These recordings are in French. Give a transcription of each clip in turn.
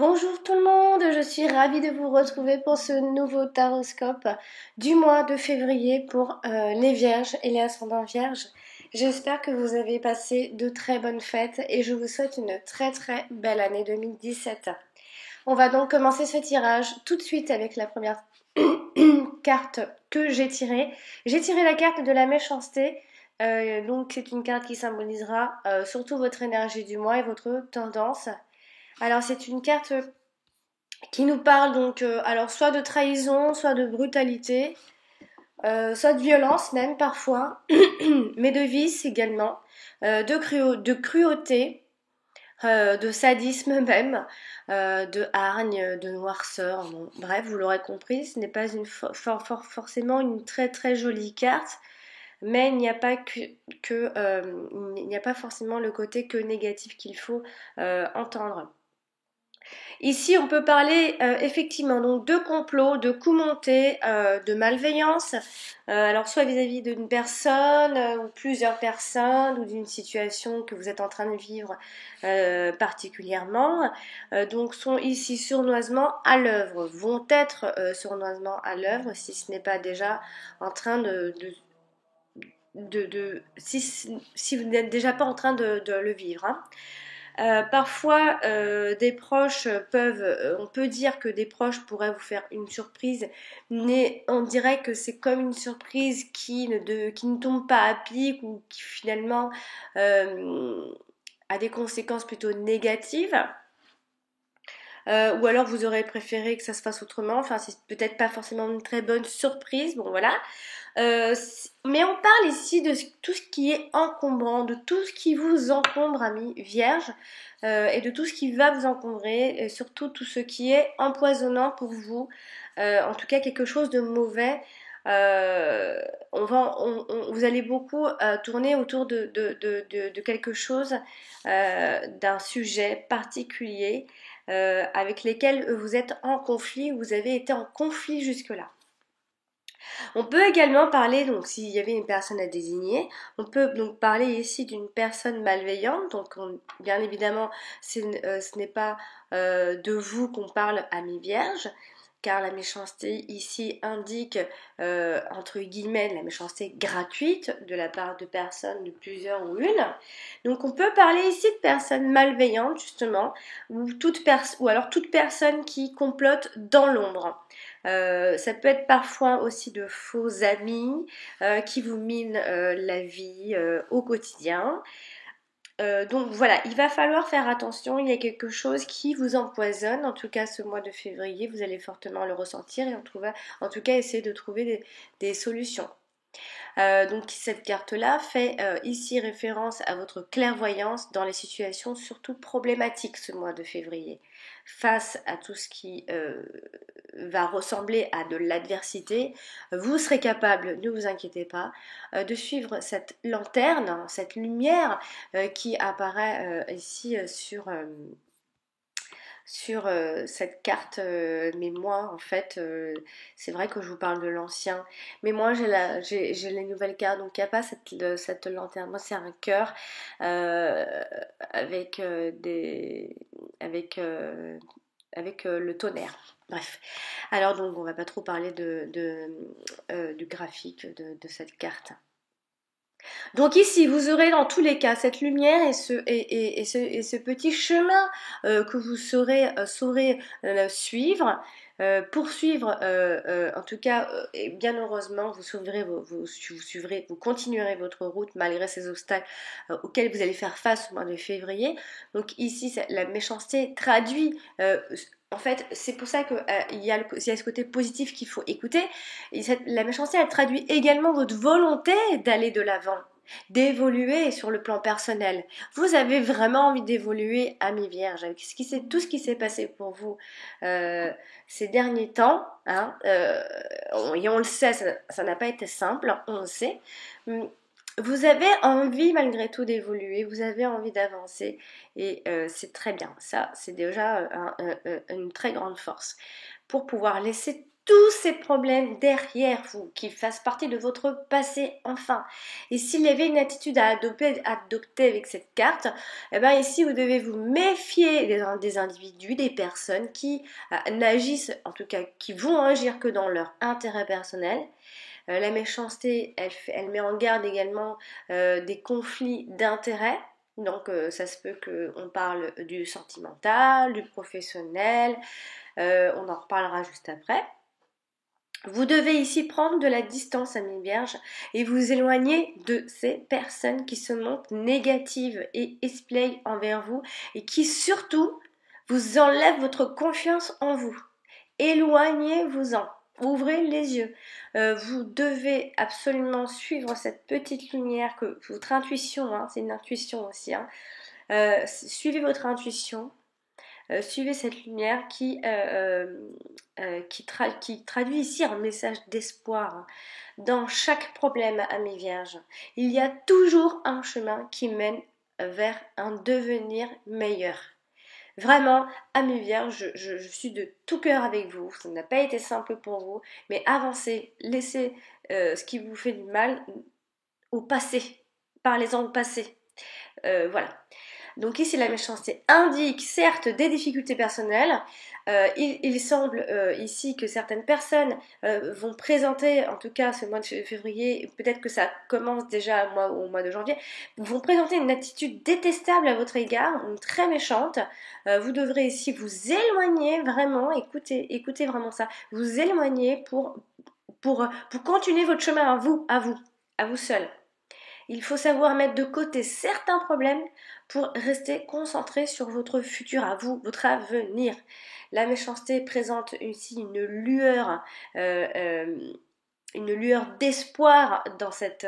Bonjour tout le monde, je suis ravie de vous retrouver pour ce nouveau taroscope du mois de février pour les Vierges et les ascendants Vierges. J'espère que vous avez passé de très bonnes fêtes et je vous souhaite une très belle année 2017. On va donc commencer ce tirage tout de suite avec la première carte que j'ai tirée. J'ai tiré la carte de la méchanceté. Donc c'est une carte qui symbolisera surtout votre énergie du mois et votre tendance. Alors c'est une carte qui nous parle donc alors soit de trahison, soit de brutalité, soit de violence même parfois, mais de vice également, de cruauté, de sadisme même, de hargne, de noirceur. Bon, bref, vous l'aurez compris, ce n'est pas forcément une très jolie carte, mais il n'y a pas il n'y a pas forcément le côté que négatif qu'il faut entendre. Ici, on peut parler effectivement donc de complot, de coups montés, de malveillance, alors soit vis-à-vis d'une personne ou plusieurs personnes ou d'une situation que vous êtes en train de vivre particulièrement. Donc sont ici sournoisement à l'œuvre, vont être sournoisement à l'œuvre si ce n'est pas déjà en train si vous n'êtes déjà pas en train de le vivre. Hein. Parfois, des proches on peut dire que des proches pourraient vous faire une surprise, mais on dirait que c'est comme une surprise qui ne tombe pas à pic ou qui finalement a des conséquences plutôt négatives. Ou alors vous aurez préféré que ça se fasse autrement, enfin c'est peut-être pas forcément une très bonne surprise, bon voilà. Mais on parle ici de tout ce qui est encombrant, de tout ce qui vous encombre, amis vierges, et de tout ce qui va vous encombrer, et surtout tout ce qui est empoisonnant pour vous, en tout cas quelque chose de mauvais. Vous allez beaucoup tourner autour de quelque chose, d'un sujet particulier avec lesquels vous êtes en conflit, vous avez été en conflit jusque-là. On peut également parler, donc s'il y avait une personne à désigner, on peut donc parler ici d'une personne malveillante, donc bien évidemment ce n'est pas de vous qu'on parle, amis vierges, car la méchanceté ici indique, entre guillemets, la méchanceté gratuite de la part de personnes, de plusieurs ou une. Donc on peut parler ici de personnes malveillantes justement, ou alors toute personne qui complote dans l'ombre. Ça peut être parfois aussi de faux amis qui vous minent la vie au quotidien. Donc voilà, il va falloir faire attention, il y a quelque chose qui vous empoisonne, en tout cas ce mois de février, vous allez fortement le ressentir et en tout cas essayer de trouver des solutions. Donc cette carte-là fait ici référence à votre clairvoyance dans les situations surtout problématiques ce mois de février. Face à tout ce qui va ressembler à de l'adversité, vous serez capable, ne vous inquiétez pas, de suivre cette lanterne, cette lumière qui apparaît ici sur cette carte, mais moi en fait c'est vrai que je vous parle de l'ancien, mais moi j'ai les nouvelles cartes, donc il n'y a pas cette lanterne, moi c'est un cœur avec le tonnerre. Bref, alors donc on va pas trop parler du graphique de cette carte. Donc ici, vous aurez dans tous les cas cette lumière et ce petit chemin que vous saurez suivre, poursuivre, en tout cas, et bien heureusement, vous continuerez votre route malgré ces obstacles auxquels vous allez faire face au mois de février. Donc ici, la méchanceté traduit... en fait, c'est pour ça qu'il y a ce côté positif qu'il faut écouter. La méchanceté, elle traduit également votre volonté d'aller de l'avant, d'évoluer sur le plan personnel. Vous avez vraiment envie d'évoluer, amis vierges, avec tout ce qui s'est passé pour vous ces derniers temps. Hein, et on le sait, ça n'a pas été simple, on le sait. Vous avez envie malgré tout d'évoluer, vous avez envie d'avancer et c'est très bien. Ça, c'est déjà une très grande force pour pouvoir laisser tous ces problèmes derrière vous, qui fassent partie de votre passé enfin. Et s'il y avait une attitude à adopter avec cette carte, eh bien ici vous devez vous méfier des individus, des personnes qui n'agissent, en tout cas qui vont agir que dans leur intérêt personnel. La méchanceté, elle met en garde également des conflits d'intérêts. Donc ça se peut qu'on parle du sentimental, du professionnel, on en reparlera juste après. Vous devez ici prendre de la distance, amis vierges, et vous éloigner de ces personnes qui se montrent négatives et espiègles envers vous et qui surtout vous enlèvent votre confiance en vous. Éloignez-vous-en. Ouvrez les yeux. Vous devez absolument suivre cette petite lumière que votre intuition, hein, c'est une intuition aussi. Hein, suivez votre intuition. Suivez cette lumière qui traduit ici un message d'espoir. Hein. Dans chaque problème, amis vierges, il y a toujours un chemin qui mène vers un devenir meilleur. Vraiment, amis vierges, je suis de tout cœur avec vous. Ça n'a pas été simple pour vous, mais avancez, laissez ce qui vous fait du mal au passé. Parlez-en au passé. Voilà. Donc ici la méchanceté indique certes des difficultés personnelles. Il semble ici que certaines personnes vont présenter, en tout cas ce mois de février, peut-être que ça commence déjà au mois de janvier, vont présenter une attitude détestable à votre égard, très méchante. Vous devrez ici vous éloigner vraiment, écoutez vraiment ça, vous éloigner pour continuer votre chemin à vous seul. Il faut savoir mettre de côté certains problèmes pour rester concentré sur votre futur à vous, votre avenir. La méchanceté présente ici une lueur d'espoir dans cette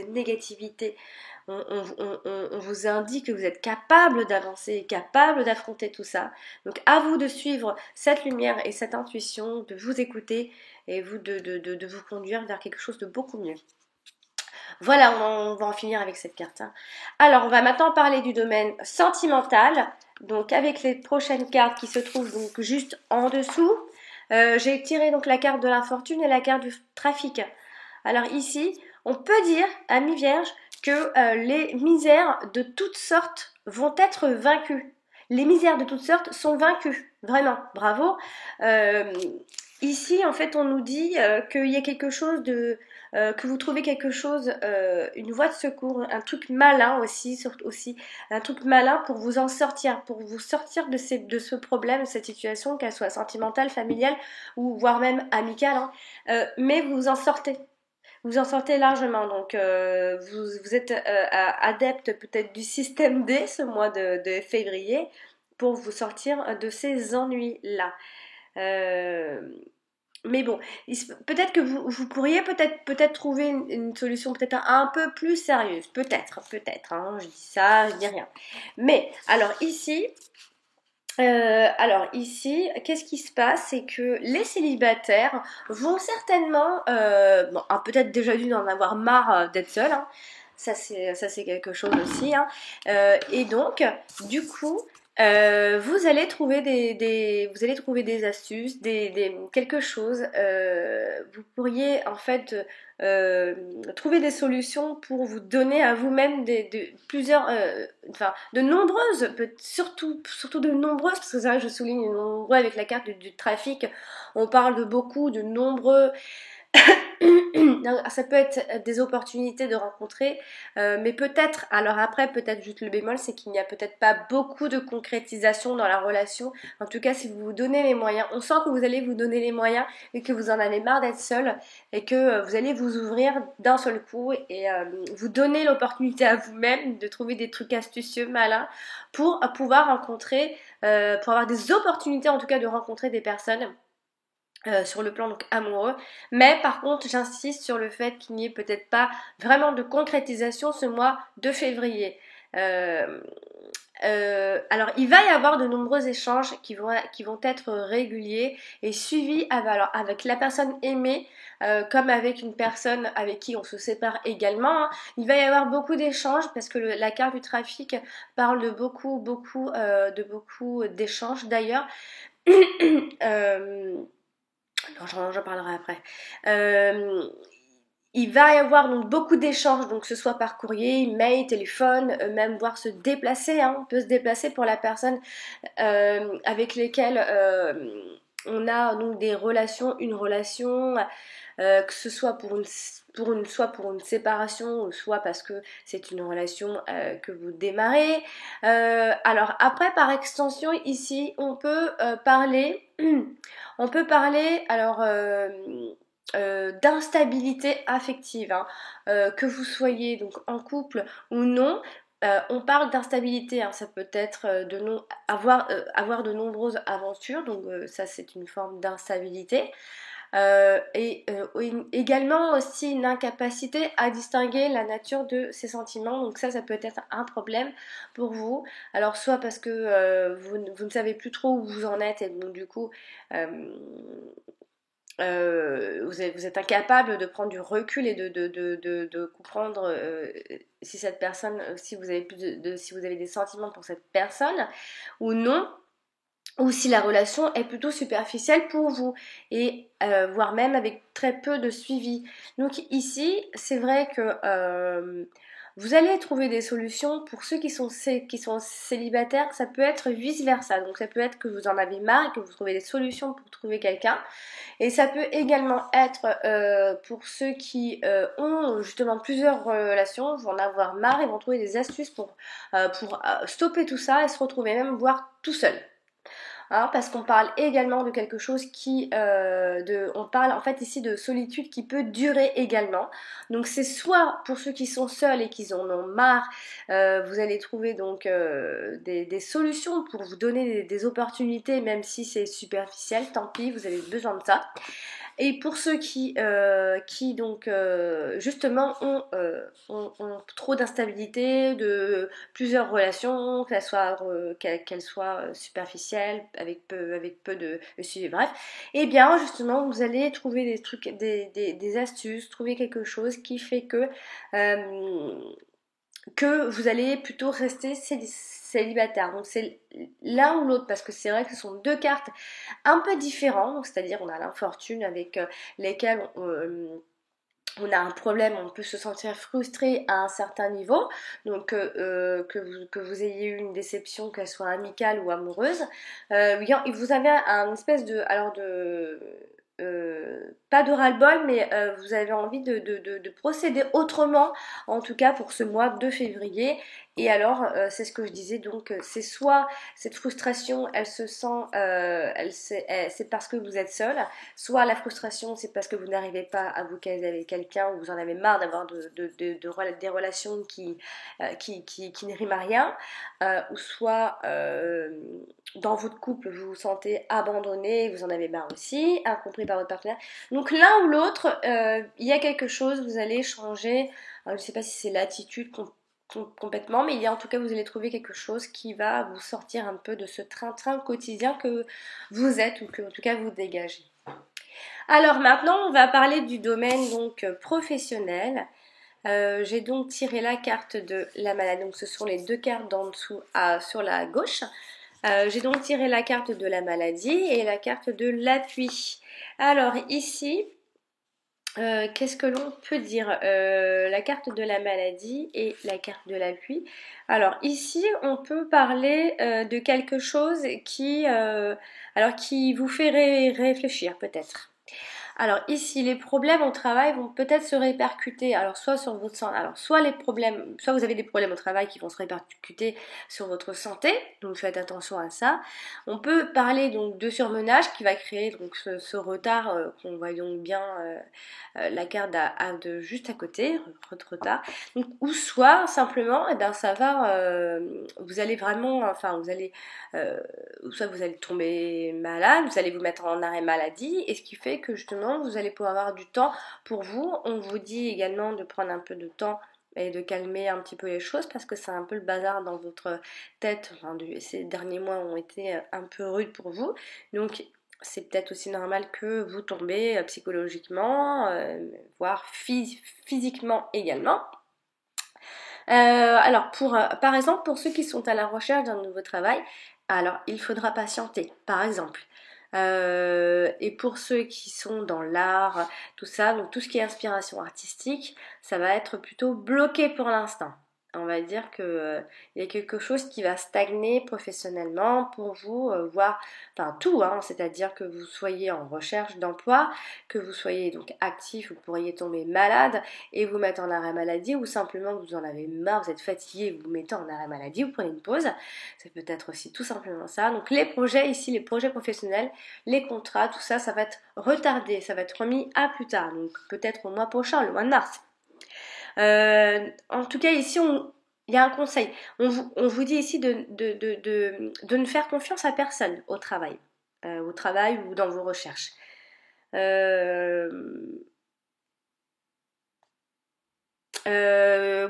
négativité. On vous indique que vous êtes capable d'avancer, capable d'affronter tout ça. Donc à vous de suivre cette lumière et cette intuition, de vous écouter et vous de vous conduire vers quelque chose de beaucoup mieux. Voilà, on va en finir avec cette carte. Hein. Alors, on va maintenant parler du domaine sentimental. Donc, avec les prochaines cartes qui se trouvent donc juste en dessous. J'ai tiré donc la carte de l'infortune et la carte du trafic. Alors ici, on peut dire, amis vierges, que les misères de toutes sortes vont être vaincues. Les misères de toutes sortes sont vaincues. Vraiment, bravo. Ici, en fait, on nous dit qu'il y a quelque chose que vous trouvez quelque chose, une voie de secours, un truc malin aussi, un truc malin pour vous en sortir, pour vous sortir de ce problème, de cette situation, qu'elle soit sentimentale, familiale ou voire même amicale, hein. Mais vous en sortez. Vous en sortez largement, donc vous êtes adepte peut-être du système D ce mois de février pour vous sortir de ces ennuis-là. Mais bon, peut-être que vous pourriez peut-être trouver une solution peut-être un peu plus sérieuse. Peut-être, hein, je dis ça, je dis rien. Mais, alors ici, qu'est-ce qui se passe? C'est que les célibataires vont certainement, peut-être déjà dû en avoir marre d'être seuls, hein. Ça c'est quelque chose aussi, hein. Et donc, du coup, vous allez trouver des astuces, quelque chose. Vous pourriez en fait trouver des solutions pour vous donner à vous-même de nombreuses, surtout de nombreuses, parce que c'est vrai que je souligne nombreux avec la carte du trafic. On parle de beaucoup, de nombreux. Ça peut être des opportunités de rencontrer, mais peut-être, alors après, peut-être juste le bémol, c'est qu'il n'y a peut-être pas beaucoup de concrétisation dans la relation. En tout cas, si vous vous donnez les moyens, on sent que vous allez vous donner les moyens et que vous en avez marre d'être seul et que vous allez vous ouvrir d'un seul coup et vous donner l'opportunité à vous-même de trouver des trucs astucieux, malins pour pouvoir rencontrer, pour avoir des opportunités en tout cas de rencontrer des personnes. Sur le plan donc amoureux, mais par contre j'insiste sur le fait qu'il n'y ait peut-être pas vraiment de concrétisation ce mois de février. Alors il va y avoir de nombreux échanges qui vont être réguliers et suivis avec la personne aimée comme avec une personne avec qui on se sépare également. Hein. Il va y avoir beaucoup d'échanges parce que la carte du trafic parle de beaucoup d'échanges d'ailleurs. Non, j'en parlerai après. Euh, il va y avoir donc beaucoup d'échanges, donc que ce soit par courrier, mail, téléphone, même voir se déplacer, hein. On peut se déplacer pour la personne avec lesquelles on a donc des relations, une relation, que ce soit soit pour une séparation, ou soit parce que c'est une relation que vous démarrez. Alors après, par extension, ici, on peut parler, on peut parler, alors d'instabilité affective, hein. Que vous soyez donc en couple ou non. On parle d'instabilité, hein. Ça peut être avoir de nombreuses aventures, donc ça c'est une forme d'instabilité. Également aussi une incapacité à distinguer la nature de ses sentiments, donc ça peut être un problème pour vous. Alors soit parce que vous ne savez plus trop où vous en êtes et donc du coup euh, vous êtes incapable de prendre du recul et de comprendre si cette personne, si vous avez si vous avez des sentiments pour cette personne ou non, ou si la relation est plutôt superficielle pour vous, et voire même avec très peu de suivi. Donc ici, c'est vrai que vous allez trouver des solutions pour ceux qui sont célibataires. Ça peut être vice versa, donc ça peut être que vous en avez marre et que vous trouvez des solutions pour trouver quelqu'un, et ça peut également être pour ceux qui ont justement plusieurs relations, vont en avoir marre et vont trouver des astuces pour stopper tout ça et se retrouver même voire tout seul. Hein, parce qu'on parle également de quelque chose on parle en fait ici de solitude qui peut durer également. Donc c'est soit pour ceux qui sont seuls et qui en ont marre, vous allez trouver donc des solutions pour vous donner des opportunités, même si c'est superficiel, tant pis, vous avez besoin de ça. Et pour ceux qui donc justement ont trop d'instabilité, de plusieurs relations, qu'elles soient superficielles, avec peu de suivi, bref, et bien justement vous allez trouver des trucs, des astuces, trouver quelque chose qui fait que vous allez plutôt rester célibataire. Donc c'est l'un ou l'autre, parce que c'est vrai que ce sont deux cartes un peu différentes. C'est-à-dire on a l'infortune avec lesquelles on a un problème, on peut se sentir frustré à un certain niveau, donc que vous ayez eu une déception, qu'elle soit amicale ou amoureuse, vous avez un espèce pas de ras-le-bol, mais vous avez envie de procéder autrement, en tout cas pour ce mois de février. Et alors, c'est ce que je disais, donc c'est soit cette frustration, elle se sent, c'est parce que vous êtes seul, soit la frustration, c'est parce que vous n'arrivez pas à vous caser avec quelqu'un, ou vous en avez marre d'avoir des relations qui ne riment à rien, ou soit dans votre couple, vous vous sentez abandonné, vous en avez marre aussi, incompris par votre partenaire. Donc l'un ou l'autre, il y a quelque chose, vous allez changer. Alors, je ne sais pas si c'est l'attitude complètement, mais il y a en tout cas, vous allez trouver quelque chose qui va vous sortir un peu de ce train-train quotidien que vous êtes, ou que en tout cas vous dégagez. Alors maintenant, on va parler du domaine donc professionnel. J'ai donc tiré la carte de la maladie, donc ce sont les deux cartes d'en dessous sur la gauche. J'ai donc tiré la carte de la maladie et la carte de l'appui. Alors ici, qu'est-ce que l'on peut dire? La carte de la maladie et la carte de l'appui. Alors ici, on peut parler de quelque chose qui vous fait réfléchir peut-être. Alors ici, les problèmes au travail vont peut-être se répercuter, alors soit sur votre santé, alors soit vous avez des problèmes au travail qui vont se répercuter sur votre santé, donc faites attention à ça. On peut parler donc de surmenage qui va créer donc ce retard qu'on voit donc bien la carte de juste à côté, retard. Donc, ou soit simplement, eh ben, ça va, vous allez vraiment, enfin soit vous allez tomber malade, vous allez vous mettre en arrêt maladie, et ce qui fait que justement vous allez pouvoir avoir du temps pour vous. On vous dit également de prendre un peu de temps et de calmer un petit peu les choses, parce que c'est un peu le bazar dans votre tête. Enfin, ces derniers mois ont été un peu rudes pour vous, donc c'est peut-être aussi normal que vous tombez psychologiquement, voire physiquement également. Alors, par exemple, pour ceux qui sont à la recherche d'un nouveau travail, alors il faudra patienter. Par exemple, Et pour ceux qui sont dans l'art, tout ça, donc tout ce qui est inspiration artistique, ça va être plutôt bloqué pour l'instant. On va dire que il y a quelque chose qui va stagner professionnellement pour vous, voire enfin tout, hein, c'est-à-dire que vous soyez en recherche d'emploi, que vous soyez donc actif, vous pourriez tomber malade et vous mettre en arrêt maladie, ou simplement vous en avez marre, vous êtes fatigué, vous vous mettez en arrêt maladie, vous prenez une pause. Ça peut être aussi tout simplement ça. Donc les projets ici, les projets professionnels, les contrats, tout ça, ça va être retardé, ça va être remis à plus tard, donc peut-être au mois prochain, le mois de mars. En tout cas, ici, il y a un conseil. On vous dit ici de ne faire confiance à personne au travail ou dans vos recherches.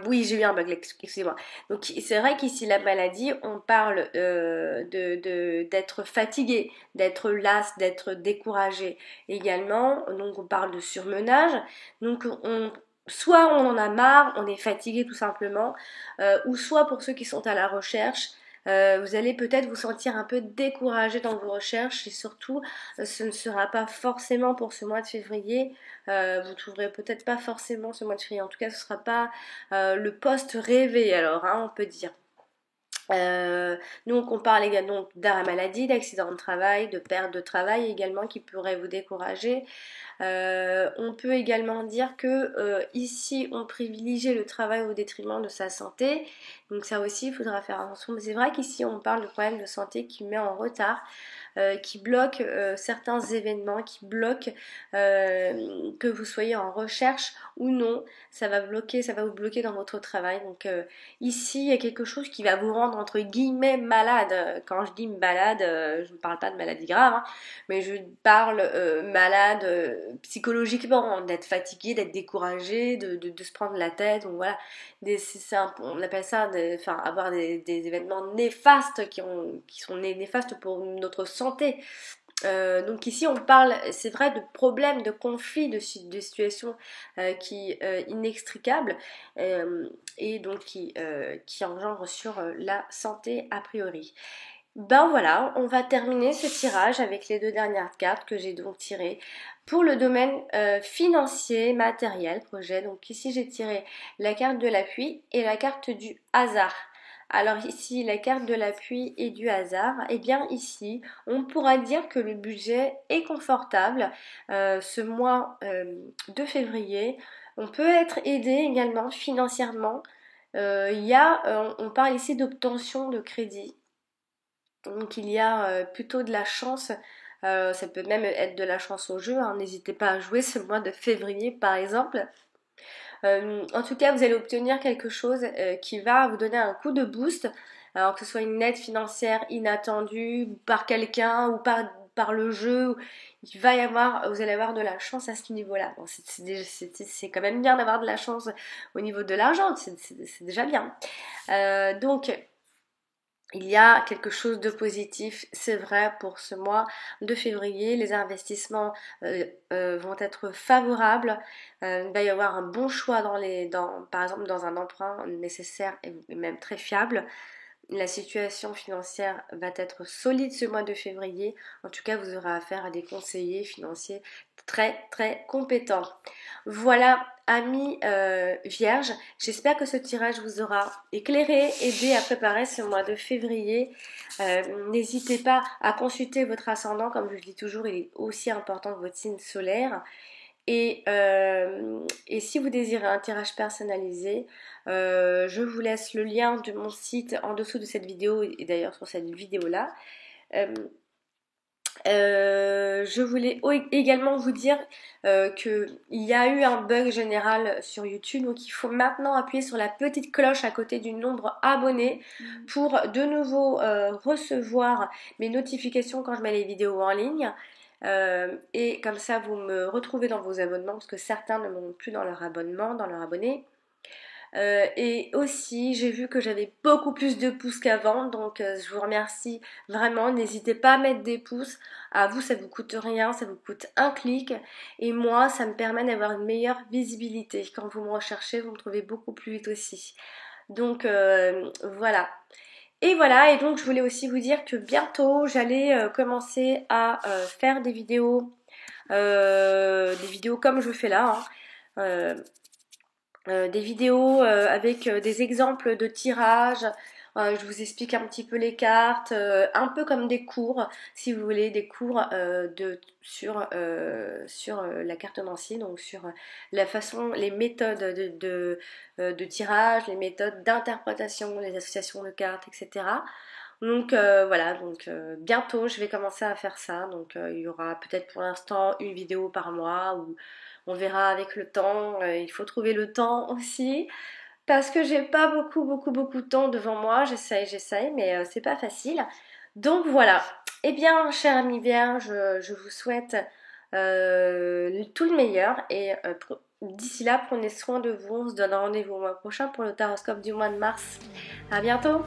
Oui, j'ai eu un bug, excusez-moi. Donc c'est vrai qu'ici la maladie, on parle d'être fatigué, d'être las, d'être découragé également. Donc on parle de surmenage. Donc soit on en a marre, on est fatigué tout simplement, ou soit pour ceux qui sont à la recherche, vous allez peut-être vous sentir un peu découragé dans vos recherches et surtout ce ne sera pas forcément pour ce mois de février. Vous trouverez peut-être pas forcément ce mois de février. En tout cas, ce ne sera pas le poste rêvé alors, hein, on peut dire. Donc on parle également d'arrêt maladie, d'accident de travail, de perte de travail également qui pourrait vous décourager. On peut également dire que ici on privilégie le travail au détriment de sa santé, donc ça aussi il faudra faire attention, mais c'est vrai qu'ici on parle de problèmes de santé qui met en retard, qui bloque certains événements, qui bloque que vous soyez en recherche ou non, ça va vous bloquer dans votre travail. Donc ici il y a quelque chose qui va vous rendre entre guillemets malade. Quand je dis malade, je ne parle pas de maladie grave, hein, mais je parle malade psychologiquement, d'être fatigué, d'être découragé, de se prendre la tête. Donc voilà, on appelle ça avoir des événements néfastes qui sont néfastes pour notre santé. Donc ici on parle, c'est vrai, de problèmes, de conflits, de situations qui inextricables et donc qui engendrent sur la santé a priori. Ben voilà, on va terminer ce tirage avec les deux dernières cartes que j'ai donc tirées pour le domaine financier, matériel, projet. Donc ici j'ai tiré la carte de l'appui et la carte du hasard. Alors ici la carte de l'appui et du hasard, et bien ici on pourra dire que le budget est confortable ce mois de février. On peut être aidé également financièrement. On parle ici d'obtention de crédit. Donc il y a plutôt de la chance, ça peut même être de la chance au jeu, hein. N'hésitez pas à jouer ce mois de février par exemple. En tout cas, vous allez obtenir quelque chose qui va vous donner un coup de boost, alors que ce soit une aide financière inattendue par quelqu'un ou par le jeu. Vous allez avoir de la chance à ce niveau-là. Bon, c'est quand même bien d'avoir de la chance au niveau de l'argent, c'est déjà bien. Donc il y a quelque chose de positif, c'est vrai, pour ce mois de février. Les investissements vont être favorables. Il va y avoir un bon choix par exemple dans un emprunt nécessaire et même très fiable. La situation financière va être solide ce mois de février. En tout cas, vous aurez affaire à des conseillers financiers très très compétents. Voilà, amis vierges, j'espère que ce tirage vous aura éclairé, aidé à préparer ce mois de février. N'hésitez pas à consulter votre ascendant, comme je le dis toujours, il est aussi important que votre signe solaire. Et si vous désirez un tirage personnalisé, je vous laisse le lien de mon site en dessous de cette vidéo et d'ailleurs sur cette vidéo-là. Je voulais également vous dire qu'il y a eu un bug général sur YouTube, donc il faut maintenant appuyer sur la petite cloche à côté du nombre abonné pour de nouveau recevoir mes notifications quand je mets les vidéos en ligne. Et comme ça vous me retrouvez dans vos abonnements parce que certains ne m'ont plus dans leur abonnement, dans leur abonné. Et aussi j'ai vu que j'avais beaucoup plus de pouces qu'avant, donc je vous remercie vraiment. N'hésitez pas à mettre des pouces, à vous ça vous coûte rien, ça vous coûte un clic et moi ça me permet d'avoir une meilleure visibilité. Quand vous me recherchez vous me trouvez beaucoup plus vite aussi, donc voilà. Et voilà, et donc je voulais aussi vous dire que bientôt j'allais commencer à faire des vidéos comme je fais là, hein. Des vidéos avec des exemples de tirage. Je vous explique un petit peu les cartes, un peu comme des cours, si vous voulez, des cours sur la cartomancie, donc sur la façon, les méthodes de tirage, les méthodes d'interprétation, les associations de cartes, etc. Donc voilà, donc bientôt je vais commencer à faire ça. Donc il y aura peut-être pour l'instant une vidéo par mois ou on verra avec le temps. Il faut trouver le temps aussi parce que j'ai pas beaucoup de temps devant moi. J'essaye, mais c'est pas facile. Donc voilà. Eh bien, chère amie vierge, je vous souhaite tout le meilleur et d'ici là, prenez soin de vous. On se donne rendez-vous au mois prochain pour le taroscope du mois de mars. À bientôt!